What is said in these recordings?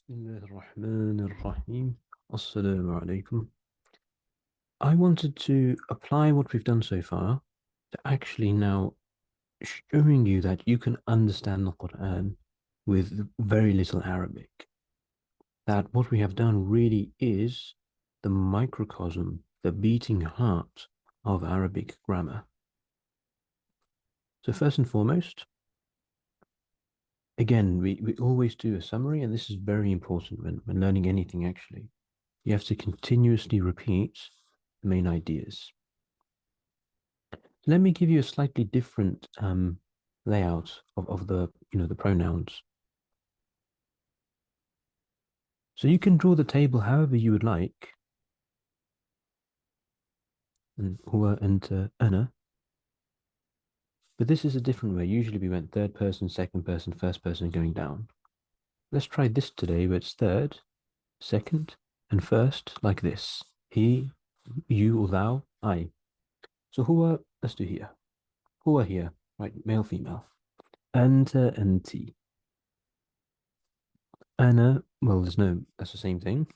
الله الرحمن الرحيم. Assalamu alaikum. I wanted to apply what we've done so far to actually now showing you that you can understand the Quran with very little Arabic. That what we have done really is the microcosm, the beating heart of Arabic grammar. So first and foremost, again, we always do a summary, and this is very important when learning anything actually. You have to continuously repeat the main ideas. Let me give you a slightly different layout of the the pronouns. So you can draw the table however you would like. And huwa, anta, ana. But this is a different way. Usually we went third person, second person, first person going down. Let's try this today where it's third, second, and first like this. He, you or thou, I. So huwa, let's do here. Huwa here, right? Male, female. Anta, anti. Ana, well, that's the same thing.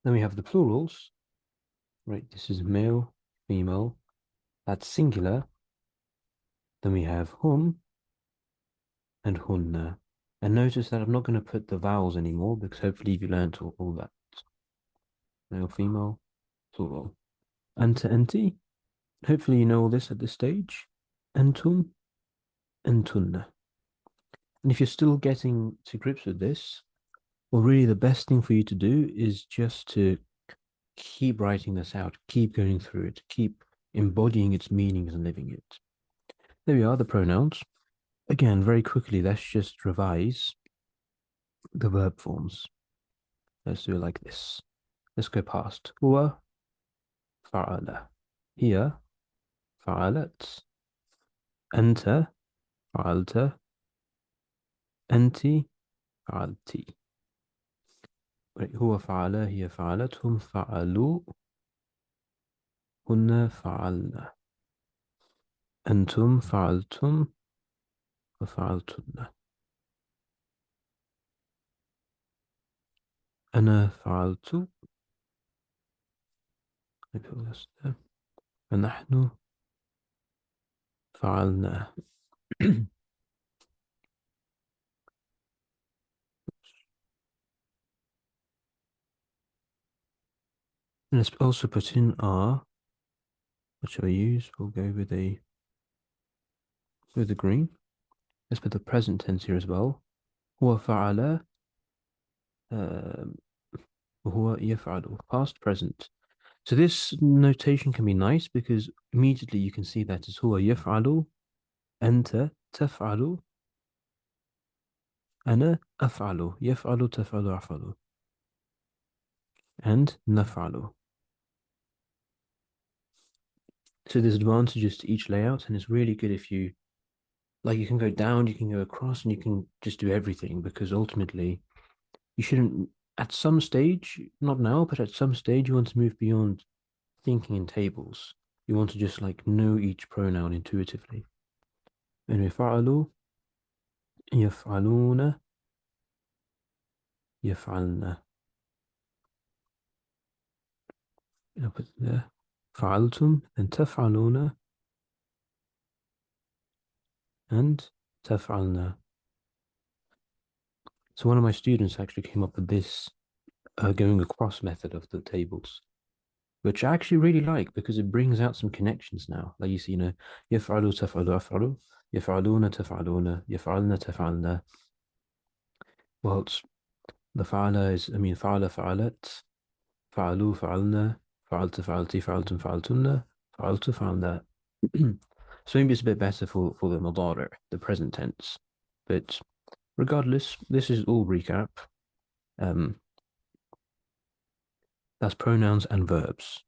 Then we have the plurals, right? This is male, female. That's singular. Then we have hum and hunna. And notice that I'm not going to put the vowels anymore because hopefully you learned all that. Male, female, plural. Anta, anti. Hopefully you know all this at this stage. Antum, antunna. And if you're still getting to grips with this, well, really the best thing for you to do is just to keep writing this out, keep going through it, keep embodying its meanings and living it. There we are, the pronouns. Again, very quickly, let's just revise the verb forms. Let's do it like this. Let's go past. Huwa, fa'ala. Here, fa'alat. Anta, fa'alta. Anti, fa'alti. هو فعل هي فعلت هم فعلوا هن فعلنا أنتم فعلتم وفعلتن أنا فعلت ونحن فعلنا. Let's also put in our, what shall I use? We'll go with the green. Let's put the present tense here as well. هو فعل وهو يفعل, past, present. So this notation can be nice because immediately you can see that it's هو يفعل, أنت تفعل, أنا أفعل, يفعل تفعل أفعل, and نفعل. So there's advantages to each layout, and it's really good if you you can go down, you can go across, and you can just do everything because ultimately you shouldn't at some stage, not now, but at some stage you want to move beyond thinking in tables. You want to just know each pronoun intuitively. And يفعلوا, يفعلون, يفعلن. I'll put there. فعلتم, then تفعلون, and تفعلن. So one of my students actually came up with this going across method of the tables, which I actually really like because it brings out some connections now. Like you see, يفعل تفعل أفعل, يفعلون تفعلون, يفعلن تفعلن. Well, the فعل is, فعل فعلت, فعلوا فعلنا, فعلت فعلتي, فعلتم فعلتن, فعلت فعلنا. So maybe it's a bit better for the مضارع, the present tense. But regardless, this is all recap. Um, that's pronouns and verbs.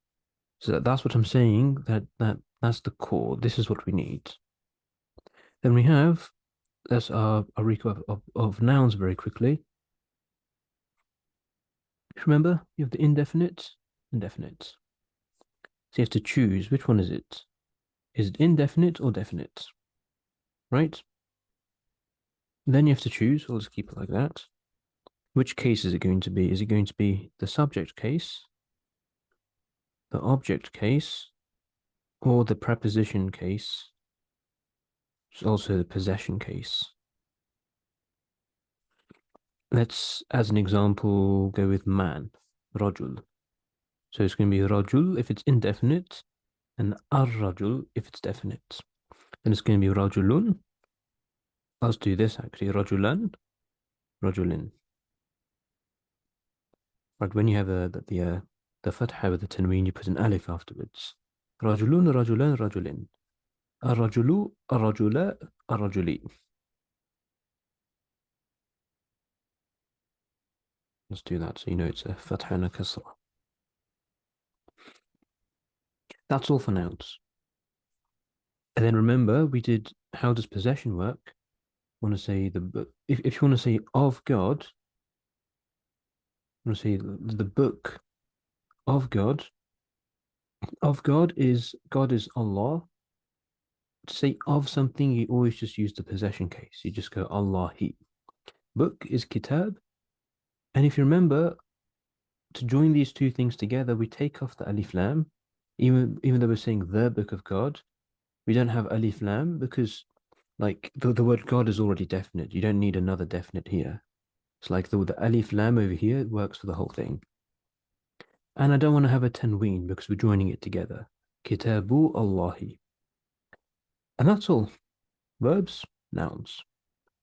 So that's what I'm saying, that's the core. This is what we need. Then we have, that's a recap of nouns very quickly. Remember, you have the indefinite, indefinite. So you have to choose, which one is it? Is it indefinite or definite? Right? Then you have to choose, we'll just keep it like that. Which case is it going to be? Is it going to be the subject case, the object case, or the preposition case? It's also the possession case. Let's, as an example, go with man, rajul. So it's going to be rajul if it's indefinite, and ar-rajul if it's definite. Then it's going to be rajulun. Let's do this actually. Rajulan, rajulin. Right, when you have the fatha with the tanween, you put an alif afterwards. Rajulun, rajulan, rajulin. Ar-rajulu, ar-rajula, ar-rajuli. Let's do that so you know it's a fatha and a kasra. That's all for nouns. And then remember, we did how does possession work? Want to say the book. If you want to say of God, want to say the book of God. Of God is Allah. To say of something, you always just use the possession case. You just go Allahi. Book is kitab. And if you remember, to join these two things together, we take off the alif lam. Even though we're saying the book of God, we don't have alif lam because like the word God is already definite. You don't need another definite here. It's like the alif lam over here works for the whole thing. And I don't want to have a tanween because we're joining it together. Kitabu Allahi. And that's all. Verbs, nouns.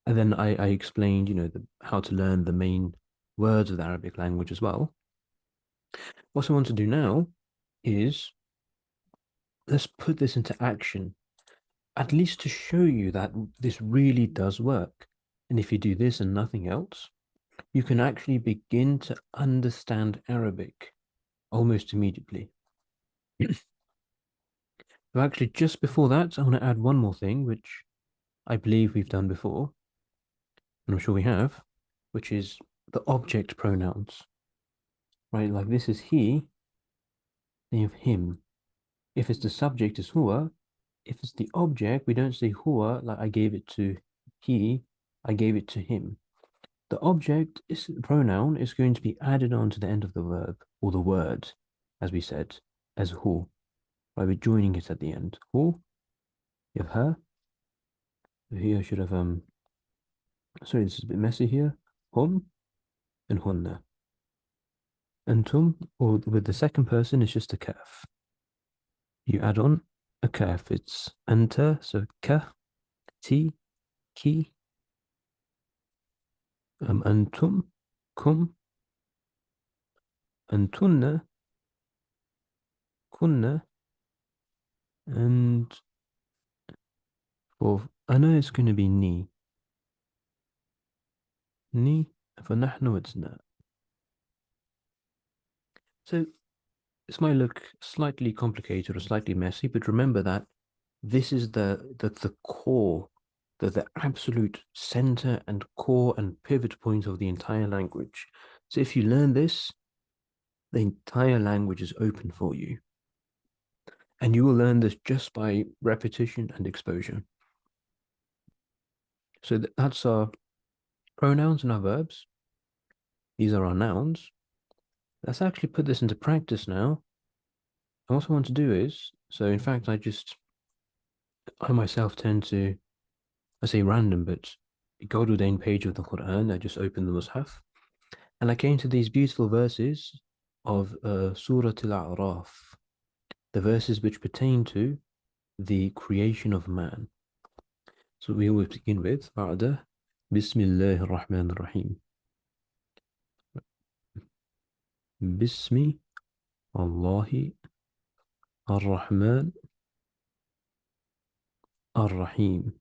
And then I explained, how to learn the main words of the Arabic language as well. What I want to do now is let's put this into action, at least to show you that this really does work. And if you do this and nothing else, you can actually begin to understand Arabic almost immediately. So actually, just before that, I want to add one more thing, which I believe we've done before, and I'm sure we have, which is the object pronouns, right? Like this is he, they have him. If it's the subject, is huwa. If it's the object, we don't say huwa, like I gave it to he, I gave it to him. The object is pronoun is going to be added on to the end of the verb or the word, as we said, as hu. Right, we're joining it at the end. Hu, you have her. Here I should have sorry, this is a bit messy here. Hum and hunna. Antum, or with the second person, it's just a kaf. You add on a kaf. It's anta, so ka, ti, ki, antum, kum, antunna, kunna, and for ana it's going to be ni. Ni, for nahnu it's na. So this might look slightly complicated or slightly messy, but remember that this is the core, the absolute center and core and pivot point of the entire language. So if you learn this, the entire language is open for you. And you will learn this just by repetition and exposure. So that's our pronouns and our verbs. These are our nouns. Let's actually put this into practice now. And what I want to do is, so in fact, I myself tend to, I say random, but God ordained page of the Qur'an. I just opened the Mus'haf and I came to these beautiful verses of Surah Al-A'raf, the verses which pertain to the creation of man. So we always begin with Ba'da Bismillah ar-Rahman ar-Rahim. Bismi Allahi ar-Rahman ar-Rahim.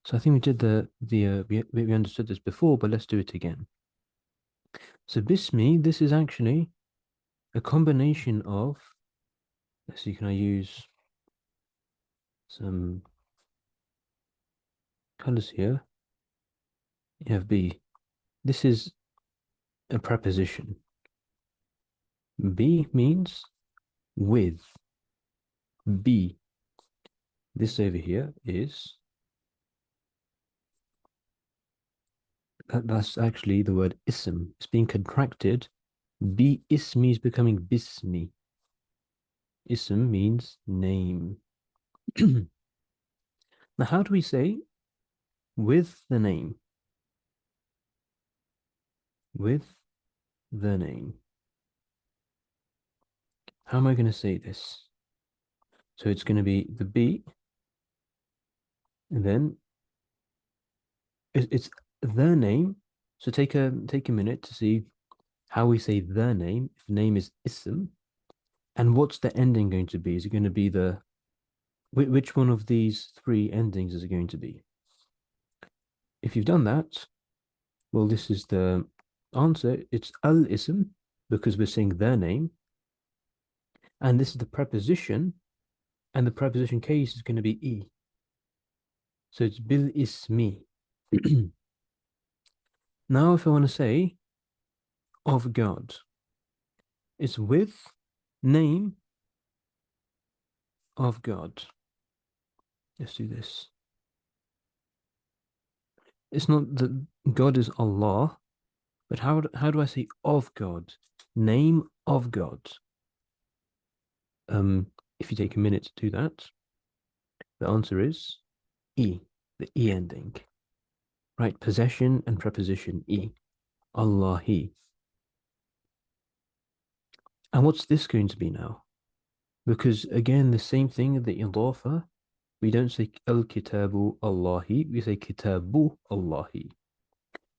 So I think we did we understood this before, but let's do it again. So Bismi, this is actually a combination of, let's see, can I use some colors here? You have B. This is a preposition. B means with. B. This over here is That's actually the word ism. It's being contracted. Bi ismi is becoming bismi. Ism means name. Now, how do we say with the name? With the name. How am I going to say this? So it's going to be the B, and then it's the name. So take a minute to see how we say the name. If the name is ism, and what's the ending going to be? Is it going to be which one of these three endings is it going to be? If you've done that, well, this is the answer. It's al ism because we're saying their name, and this is the preposition, and the preposition case is going to be e. So it's bil ismi. Now, if I want to say of God, it's with name of God. Let's do this. It's not that God is Allah, but how do I say of God? Name of God. If you take a minute to do that, the answer is E, the E ending. Right, possession and preposition E. Allahi. And what's this going to be now? Because again, the same thing, the idafa, we don't say al-kitabu Allahi, we say kitabu Allahi.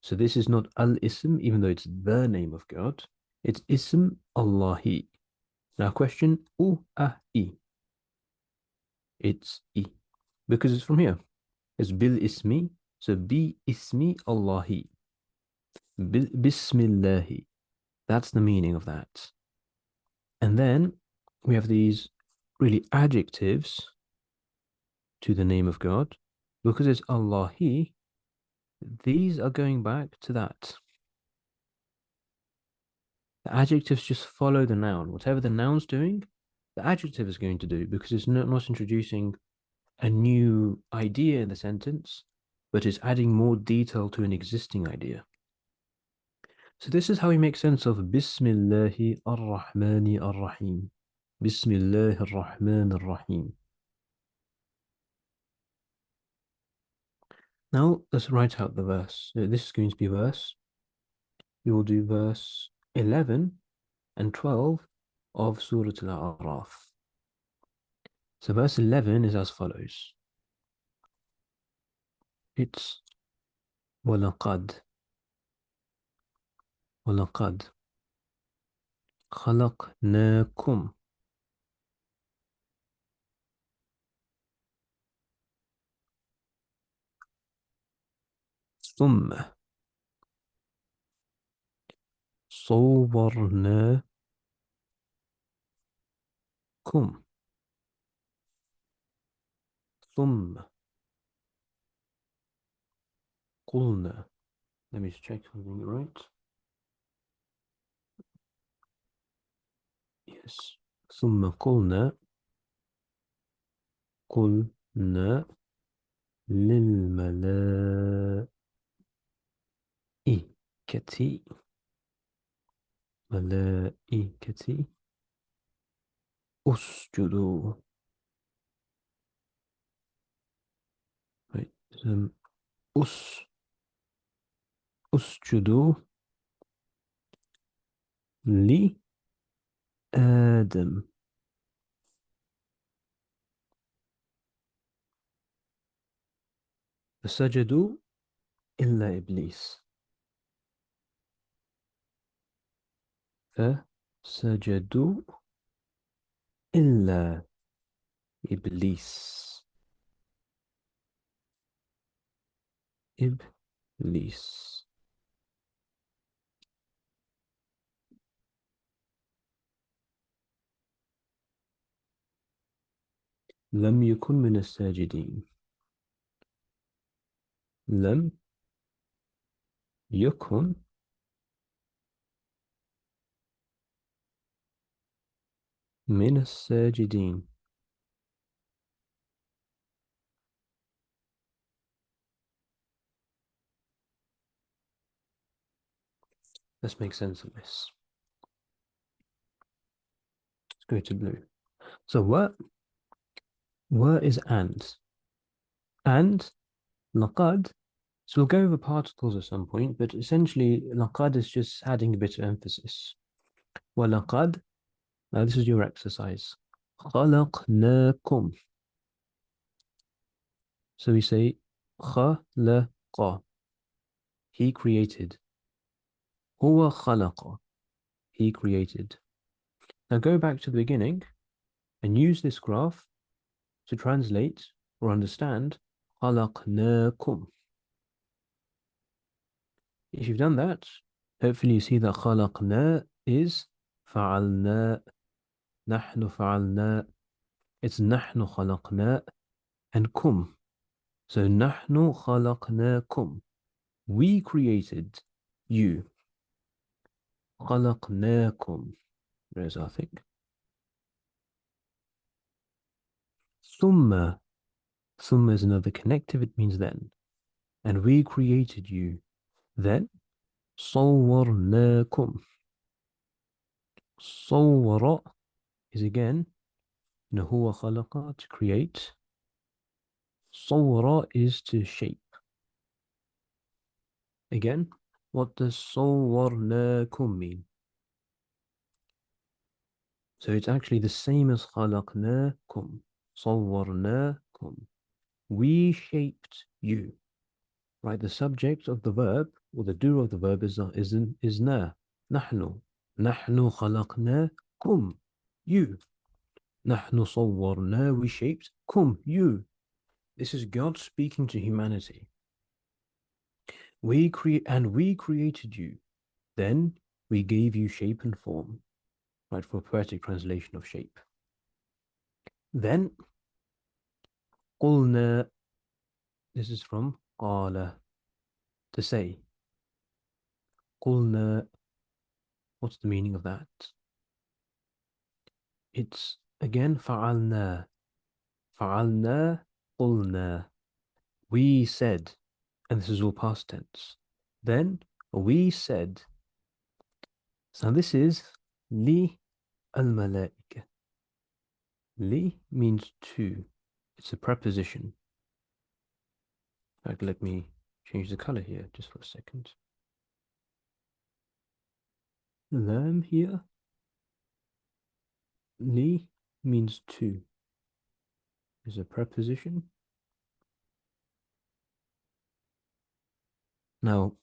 So this is not al-ism, even though it's the name of God. It's ism Allahi. Now question, I. It's E. Because it's from here. It's bil ismi. So bi ismi Allahi. Bismillahi. That's the meaning of that. And then we have these really adjectives to the name of God. Because it's Allahi, these are going back to that. The adjectives just follow the noun. Whatever the noun's doing, the adjective is going to do because it's not introducing a new idea in the sentence, but it's adding more detail to an existing idea. So this is how we make sense of Bismillahi ar-Rahmani ar-Rahim. Bismillahi ar-Rahman ar-Rahim. Now let's write out the verse. So this is going to be verse. We will do verse 11 and 12 of Surah Al-A'raf. So verse 11 is as follows. It's وَلَقَدْ وَلَقَدْ خَلَقْنَاكُمْ ثم صورناكم ثم قلنا. Let me just check something right. Yes. ثم قلنا للملائكة ملائكة اسجدوا. Right. اسجدوا لآدم. فسجدوا إلا إبليس. فسجدوا إلا إبليس. إبليس. لم يكن من الساجدين. لم يكن من الساجدين. Let's make sense of this. Let's go to blue. So what is and laqad. So we'll go over particles at some point, but essentially laqad is just adding a bit of emphasis. Walaqad. Now this is your exercise. خلقناكم. So we say خلق. He created. هو خلق. He created. Now go back to the beginning and use this graph to translate or understand خلقناكم. If you've done that, hopefully you see that خلقنا is فعلنا, نحن فعلنا. It's نحن خلقنا and kum. So نحن خلقناكم. We created you. خلقناكم. There's our thing. ثم. ثم is another connective. It means then. And we created you. Then صورناكم. صور is again هو خلق, to create. صور is to shape. Again, what does صورناكم mean? So it's actually the same as خلقناكم. صورناكم. We shaped you. Right, the subject of the verb or the doer of the verb is na. نحن. نحن خلقناكم. You. نحن صورنا. We shaped kum. You. This is God speaking to humanity. We created you. Then we gave you shape and form. Right, for a poetic translation of shape. Then قلنا. This is from قال, to say. قلنا. What's the meaning of that? It's again فعلنا. فعلنا قلنا. We said, and this is all past tense. Then we said. So this is li al-malaika. Li means to. It's a preposition. In fact, let me change the color here just for a second. Lam here. Li means to. Is a preposition. Now,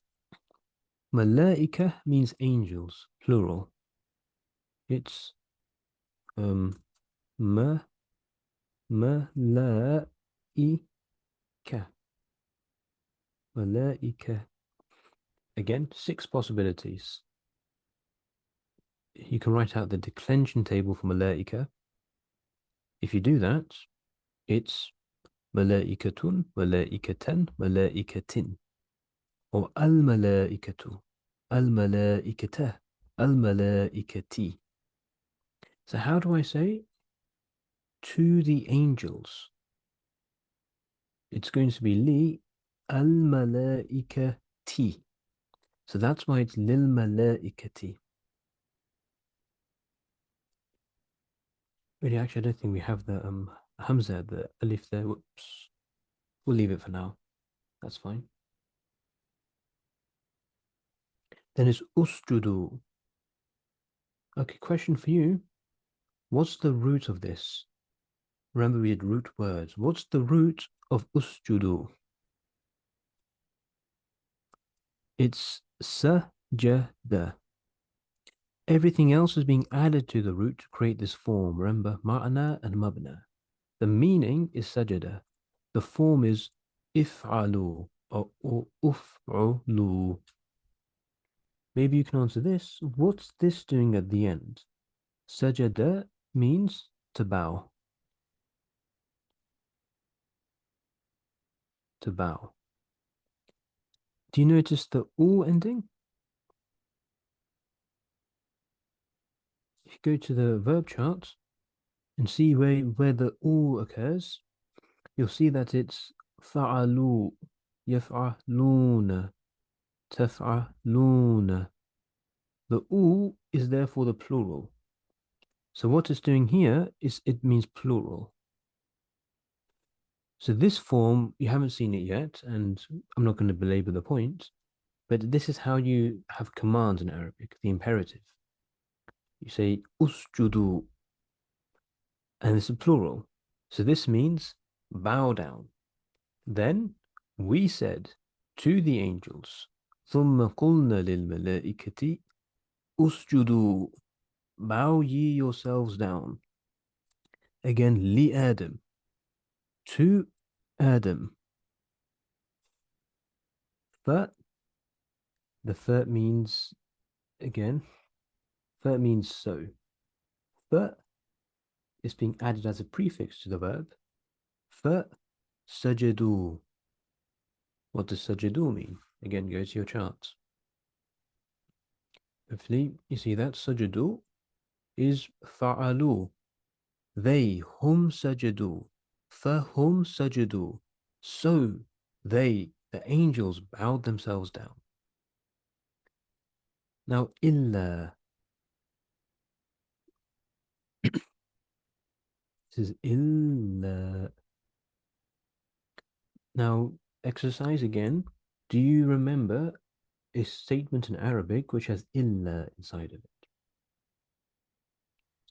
malaika means angels, plural. It's ma malaika. Malaika. Again, 6 possibilities. You can write out the declension table for malaika. If you do that, it's malaikatun, malaikatan, malaikatin. Or al-malaikatu, al-malaikatah, al-malaikati. So how do I say to the angels? It's going to be li al-malaikati. So that's why it's lil malaikati. Really, actually, I don't think we have the hamza, the alif there. Whoops. We'll leave it for now. That's fine. Then it's usjudu. Okay, question for you. What's the root of this? Remember, we did root words. What's the root of usjudu? It's sajada. Everything else is being added to the root to create this form. Remember, ma'ana and mabna. The meaning is sajada. The form is if'alu or uf'ulu. Maybe you can answer this. What's this doing at the end? Sajada means to bow. To bow. Do you notice the u ending? If you go to the verb chart and see where the u occurs, you'll see that it's fa'alu, yaf'aluna, taf'aluna. The u is therefore the plural. So what it's doing here is it means plural. So this form, you haven't seen it yet, and I'm not going to belabor the point, but this is how you have commands in Arabic, the imperative. You say usjudu, and it's a plural. So this means bow down. Then we said to the angels, ثم قلنا للملائكة اسجدوا, bow ye yourselves down. Again, li Adam, to Adam. But the fa means, again, fa means so. But is being added as a prefix to the verb. Fa sajadu. What does sajadu mean? Again, go to your charts. Hopefully, you see that sajadu is fa'alu. They, hum sajadu. Fahum sajadu. So they, the angels, bowed themselves down. Now, illa. This is illa. Now, exercise again. Do you remember a statement in Arabic which has illa inside of it?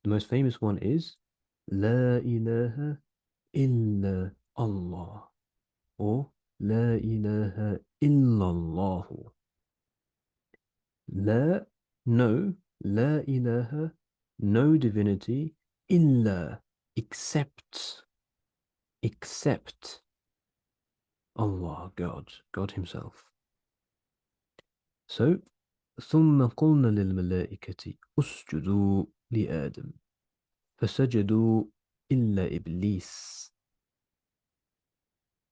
The most famous one is La ilaha illa Allah, or La ilaha illallah. La, no, La ilaha, no divinity, illa, except Allah, God Himself. So, ثم قلنا للملائكة اسجدوا لآدم فسجدوا إلا إبليس.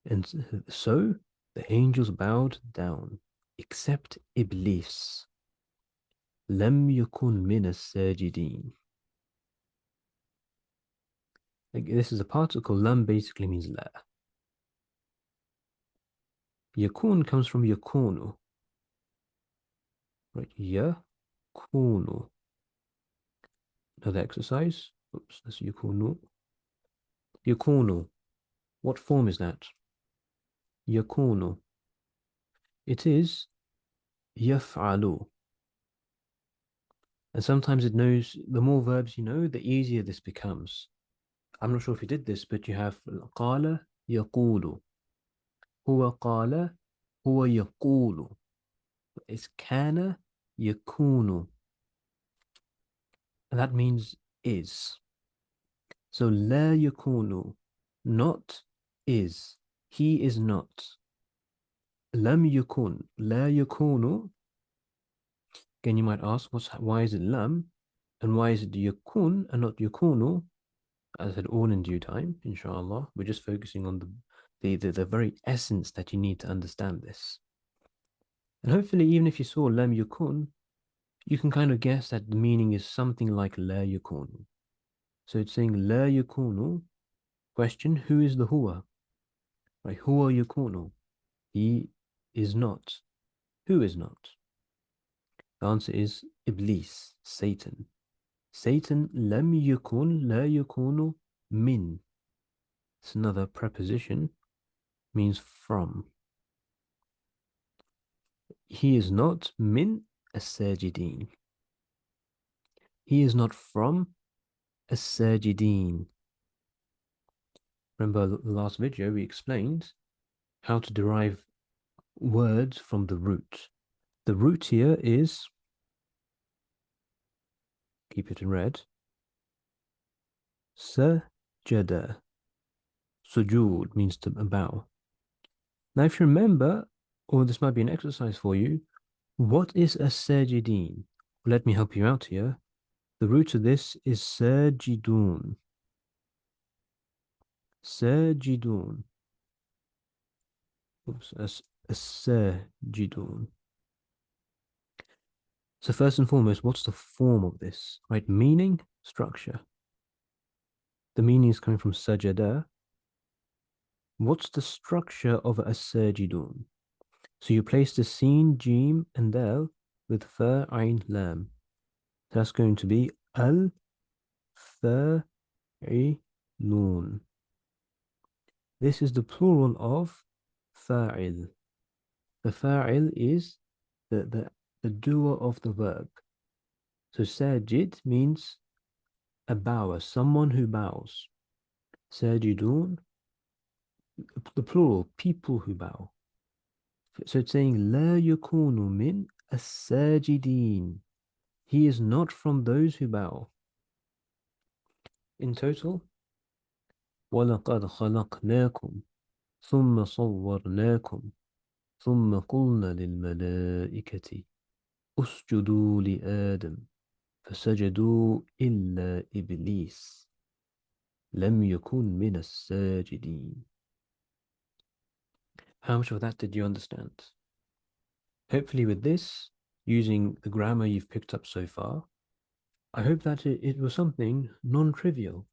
And so the angels bowed down except Iblis. لم يكن من الساجدين. This is a particle. Lam basically means la. Yakun comes from yakunu. Right, yakunu. Another exercise. Oops, that's yakunu. Yakunu. What form is that? Yakunu. It is yaf'alu. And sometimes it knows, the more verbs you know, the easier this becomes. I'm not sure if you did this, but you have قال يقول. هو قال هو يقول. It's كان يكون. And that means is. So لا يكون, not is. He is not. لم يكن, لا يكون. Again, you might ask, why is it lam? And why is it yakun and not yakunu? As I said, all in due time, inshallah. We're just focusing on the very essence that you need to understand this. And hopefully, even if you saw lam yakun, you can kind of guess that the meaning is something like la yakunu. So it's saying la yakunu. Question, who is the huwa? Right, huwa yakunu. He is not. Who is not? The answer is Iblis, Satan. Satan lam yakun, la yakunu min. It's another preposition, means from. He is not min as-sajideen. He is not from as-sajideen. Remember the last video we explained how to derive words from the root. The root here is, keep it in red, sajada. Sujood means to bow. Now, if you remember, or this might be an exercise for you, what is a sajideen? Let me help you out here. The root of this is sajidun. Sajidun. Oops, sajidun. So first and foremost, what's the form of this? Right, meaning, structure. The meaning is coming from sajada. What's the structure of a sajidun? So you place the sin, jim, and dal with fa, ain, lam. That's going to be al-fa'ilun. This is the plural of fa'il. The fa'il is the doer of the verb. So sajid means a bower, someone who bows. Sajidun, the plural, people who bow. So it's saying لا يكون من الساجدين. He is not from those who bow. In total, وَلَقَدْ خَلَقْنَاكُمْ ثُمَّ صَوَّرْنَاكُمْ ثُمَّ قُلْنَا لِلْمَلَائِكَةِ اسْجُدُوا لِآدَمَ فسجدوا إلا إبليس لم يكن من الساجدين. How much of that did you understand? Hopefully with this, using the grammar you've picked up so far, I hope that it was something non-trivial.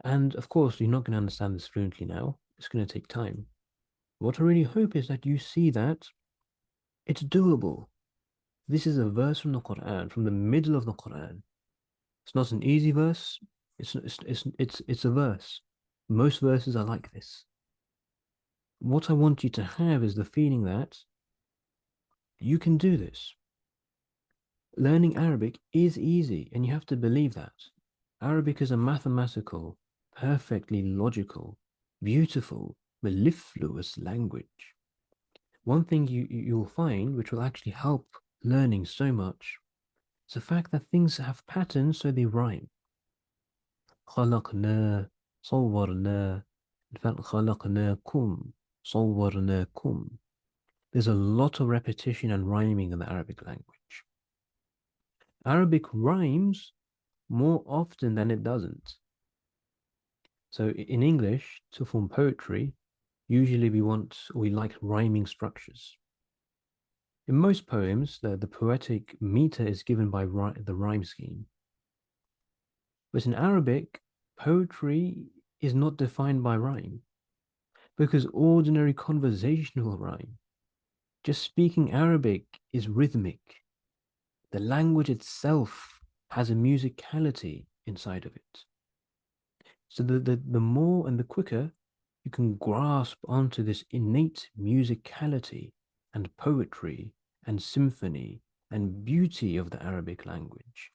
And of course, you're not going to understand this fluently now. It's going to take time. What I really hope is that you see that it's doable. This is a verse from the Qur'an, from the middle of the Qur'an. It's not an easy verse. It's a verse. Most verses are like this. What I want you to have is the feeling that you can do this. Learning Arabic is easy, and you have to believe that. Arabic is a mathematical, perfectly logical, beautiful, mellifluous language. One thing you'll find, which will actually help learning so much, is the fact that things have patterns so they rhyme. خلقنا صورنا in fact خلقناكم صورناكم. There's a lot of repetition and rhyming in the Arabic language. Arabic rhymes more often than it doesn't. So in English, to form poetry, usually we like rhyming structures. In most poems, the poetic meter is given by the rhyme scheme. But in Arabic, poetry is not defined by rhyme because ordinary conversational rhyme, just speaking Arabic, is rhythmic. The language itself has a musicality inside of it. So the more and the quicker you can grasp onto this innate musicality and poetry and symphony and beauty of the Arabic language,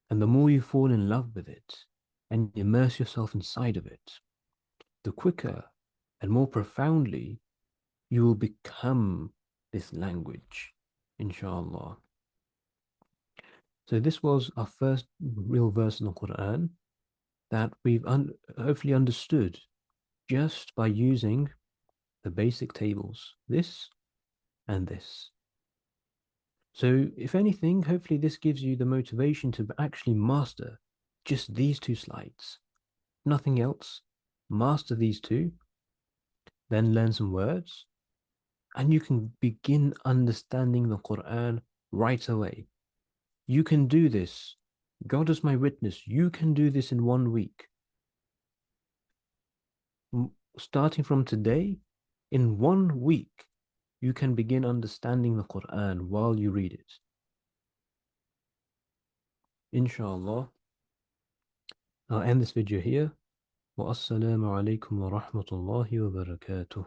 and the more you fall in love with it and immerse yourself inside of it, the quicker and more profoundly you will become this language, inshallah. So this was our first real verse in the Quran that we've hopefully understood just by using the basic tables, this and this. So if anything, hopefully this gives you the motivation to actually master just these two slides. Nothing else. Master these two, then learn some words, and you can begin understanding the Quran right away. You can do this. God is my witness. You can do this in 1 week. Starting from today, in 1 week, you can begin understanding the Quran while you read it. Inshallah, I'll end this video here. Wa assalamu alaikum wa rahmatullahi wa barakatuh.